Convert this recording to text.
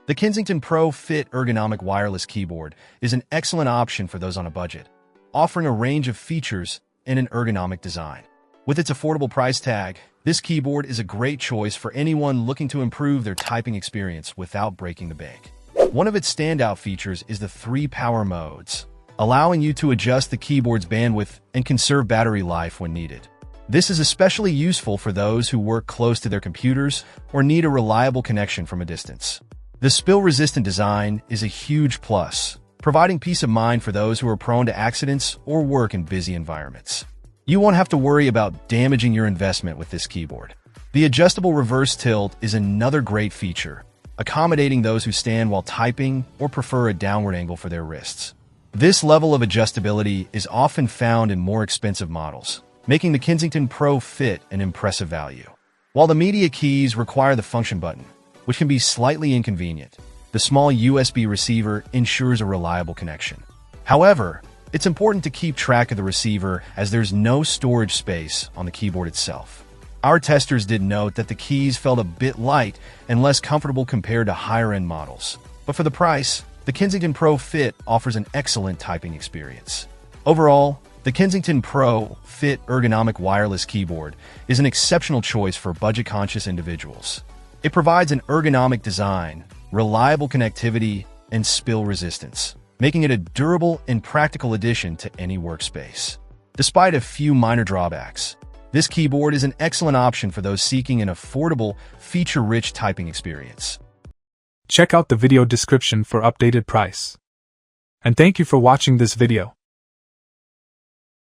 The Kensington Pro Fit Ergonomic Wireless Keyboard is an excellent option for those on a budget, offering a range of features and an ergonomic design. With its affordable price tag, this keyboard is a great choice for anyone looking to improve their typing experience without breaking the bank. One of its standout features is the 3 power modes, allowing you to adjust the keyboard's bandwidth and conserve battery life when needed. This is especially useful for those who work close to their computers or need a reliable connection from a distance. The spill-resistant design is a huge plus, providing peace of mind for those who are prone to accidents or work in busy environments. You won't have to worry about damaging your investment with this keyboard. The adjustable reverse tilt is another great feature, accommodating those who stand while typing or prefer a downward angle for their wrists. This level of adjustability is often found in more expensive models, making the Kensington Pro Fit an impressive value. While the media keys require the function button, which can be slightly inconvenient, the small USB receiver ensures a reliable connection. However, it's important to keep track of the receiver as there's no storage space on the keyboard itself. Our testers did note that the keys felt a bit light and less comfortable compared to higher-end models. But for the price, the Kensington Pro Fit offers an excellent typing experience. Overall, the Kensington Pro Fit Ergonomic Wireless Keyboard is an exceptional choice for budget-conscious individuals. It provides an ergonomic design, reliable connectivity, and spill resistance, making it a durable and practical addition to any workspace. Despite a few minor drawbacks, this keyboard is an excellent option for those seeking an affordable, feature-rich typing experience. Check out the video description for updated price. And thank you for watching this video.